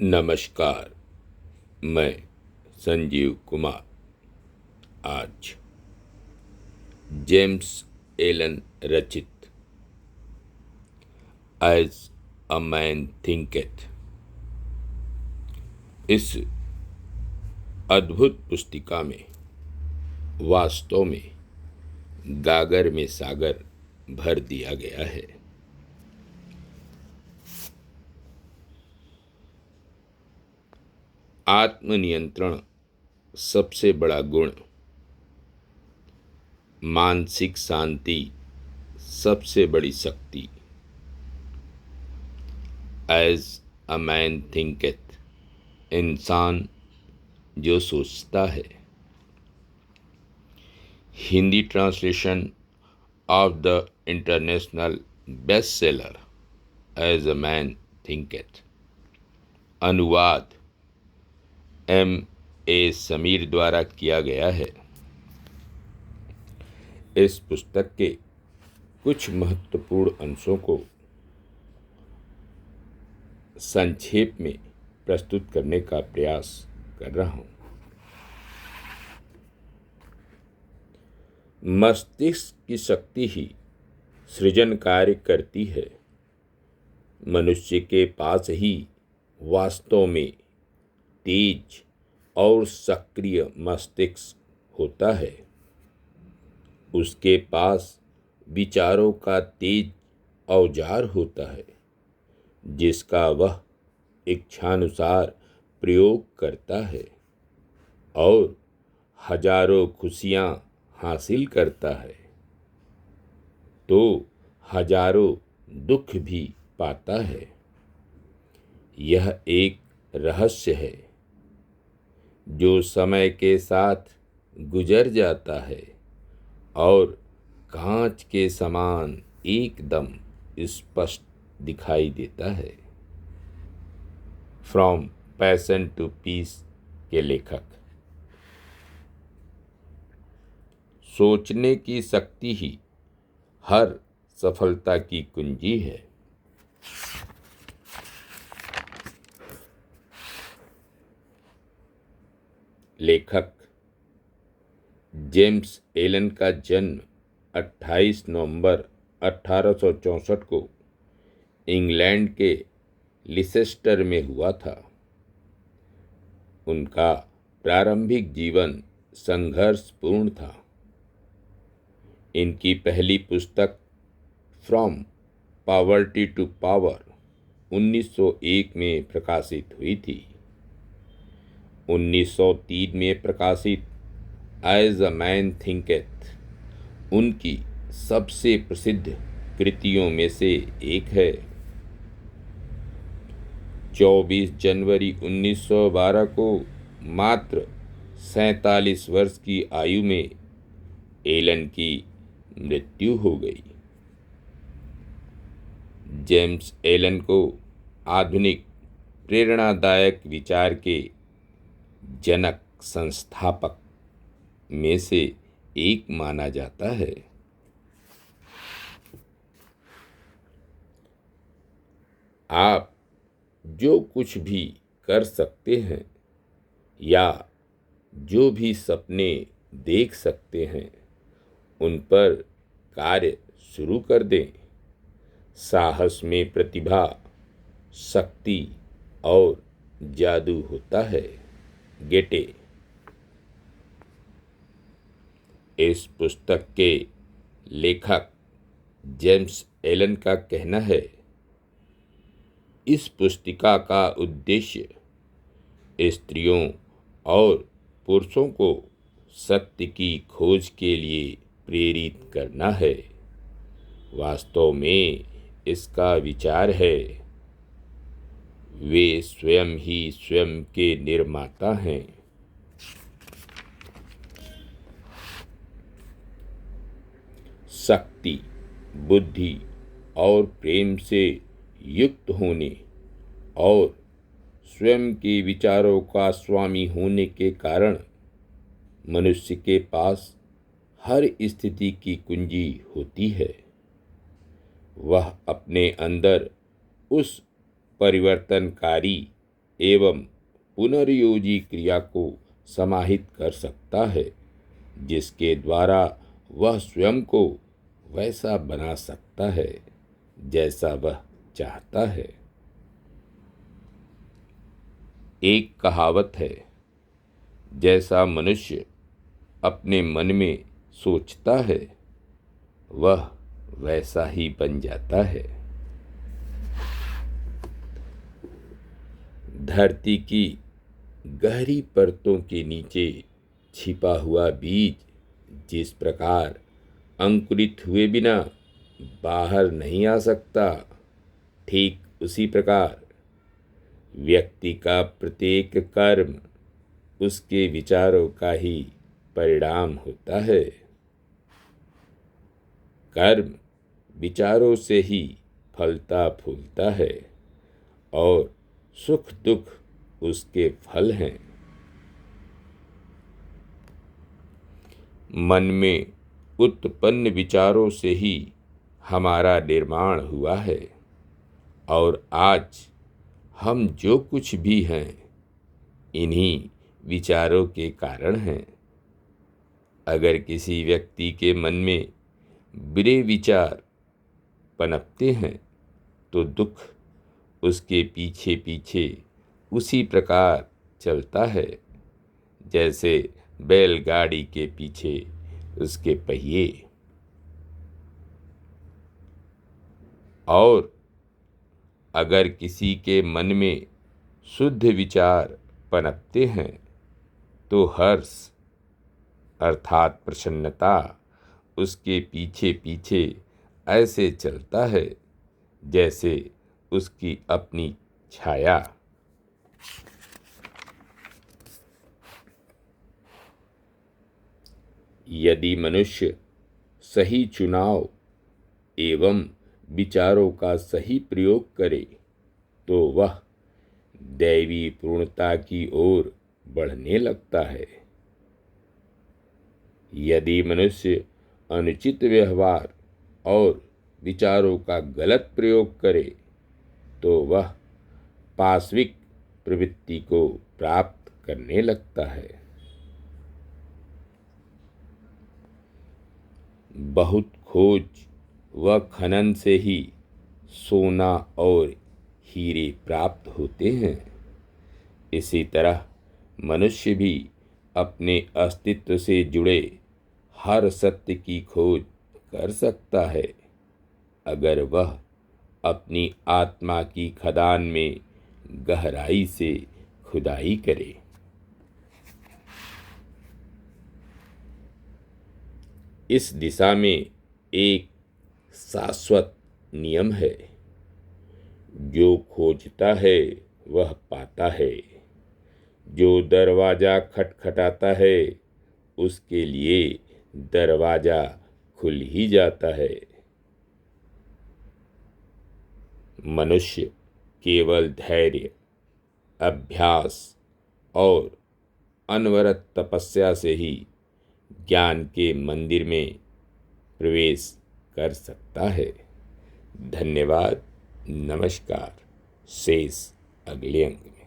नमस्कार। मैं संजीव कुमार आज जेम्स एलन रचित एज अ मैन थिंकेथ इस अद्भुत पुस्तिका में वास्तव में गागर में सागर भर दिया गया है। आत्मनियंत्रण सबसे बड़ा गुण, मानसिक शांति सबसे बड़ी शक्ति। एज अ मैन थिंकेथ, इंसान जो सोचता है। Hindi translation of the international best seller as a man thinketh. अनुवाद M.A. समीर द्वारा किया गया है। इस पुस्तक के कुछ महत्वपूर्ण अंशों को संक्षेप में प्रस्तुत करने का प्रयास कर रहा हूं। मस्तिष्क की शक्ति ही सृजन कार्य करती है। मनुष्य के पास ही वास्तव में तेज और सक्रिय मस्तिष्क होता है। उसके पास विचारों का तेज औजार होता है जिसका वह इच्छानुसार प्रयोग करता है और हजारों खुशियां हासिल करता है तो हजारों दुख भी पाता है। यह एक रहस्य है जो समय के साथ गुजर जाता है और कांच के समान एकदम स्पष्ट दिखाई देता है। फ्रॉम पैशन टू पीस के लेखक। सोचने की शक्ति ही हर सफलता की कुंजी है। लेखक जेम्स एलन का जन्म 28 नवंबर 1864 को इंग्लैंड के लिसेस्टर में हुआ था। उनका प्रारंभिक जीवन संघर्षपूर्ण था। इनकी पहली पुस्तक फ्रॉम पॉवर्टी टू पावर 1901 में प्रकाशित हुई थी। 1903 में प्रकाशित एज अ मैन थिंकेथ उनकी सबसे प्रसिद्ध कृतियों में से एक है। 24 जनवरी 1912 को मात्र 47 वर्ष की आयु में एलन की मृत्यु हो गई। जेम्स एलन को आधुनिक प्रेरणादायक विचार के जनक संस्थापक में से एक माना जाता है। आप जो कुछ भी कर सकते हैं या जो भी सपने देख सकते हैं उन पर कार्य शुरू कर दें। साहस में प्रतिभा, शक्ति और जादू होता है। गेटे। इस पुस्तक के लेखक जेम्स एलन का कहना है, इस पुस्तिका का उद्देश्य स्त्रियों और पुरुषों को सत्य की खोज के लिए प्रेरित करना है। वास्तव में इसका विचार है, वे स्वयं ही स्वयं के निर्माता हैं। शक्ति, बुद्धि और प्रेम से युक्त होने और स्वयं के विचारों का स्वामी होने के कारण मनुष्य के पास हर स्थिति की कुंजी होती है। वह अपने अंदर उस परिवर्तनकारी एवं पुनर्योजी क्रिया को समाहित कर सकता है, जिसके द्वारा वह स्वयं को वैसा बना सकता है जैसा वह चाहता है। एक कहावत है, जैसा मनुष्य अपने मन में सोचता है वह वैसा ही बन जाता है। धरती की गहरी परतों के नीचे छिपा हुआ बीज जिस प्रकार अंकुरित हुए बिना बाहर नहीं आ सकता, ठीक उसी प्रकार व्यक्ति का प्रत्येक कर्म उसके विचारों का ही परिणाम होता है। कर्म विचारों से ही फलता फूलता है और सुख दुख उसके फल हैं। मन में उत्पन्न विचारों से ही हमारा निर्माण हुआ है और आज हम जो कुछ भी हैं इन्हीं विचारों के कारण हैं। अगर किसी व्यक्ति के मन में बुरे विचार पनपते हैं तो दुख उसके पीछे पीछे उसी प्रकार चलता है जैसे बैलगाड़ी के पीछे उसके पहिए। और अगर किसी के मन में शुद्ध विचार पनपते हैं तो हर्ष अर्थात प्रसन्नता उसके पीछे पीछे ऐसे चलता है जैसे उसकी अपनी छाया। यदि मनुष्य सही चुनाव एवं विचारों का सही प्रयोग करे तो वह दैवी पूर्णता की ओर बढ़ने लगता है। यदि मनुष्य अनुचित व्यवहार और विचारों का गलत प्रयोग करे तो वह पाशविक प्रवृत्ति को प्राप्त करने लगता है। बहुत खोज व खनन से ही सोना और हीरे प्राप्त होते हैं। इसी तरह मनुष्य भी अपने अस्तित्व से जुड़े हर सत्य की खोज कर सकता है अगर वह अपनी आत्मा की खदान में गहराई से खुदाई करे। इस दिशा में एक शाश्वत नियम है, जो खोजता है वह पाता है, जो दरवाजा खटखटाता है उसके लिए दरवाजा खुल ही जाता है। मनुष्य केवल धैर्य, अभ्यास और अनवरत तपस्या से ही ज्ञान के मंदिर में प्रवेश कर सकता है। धन्यवाद। नमस्कार। शेष अगले अंक में।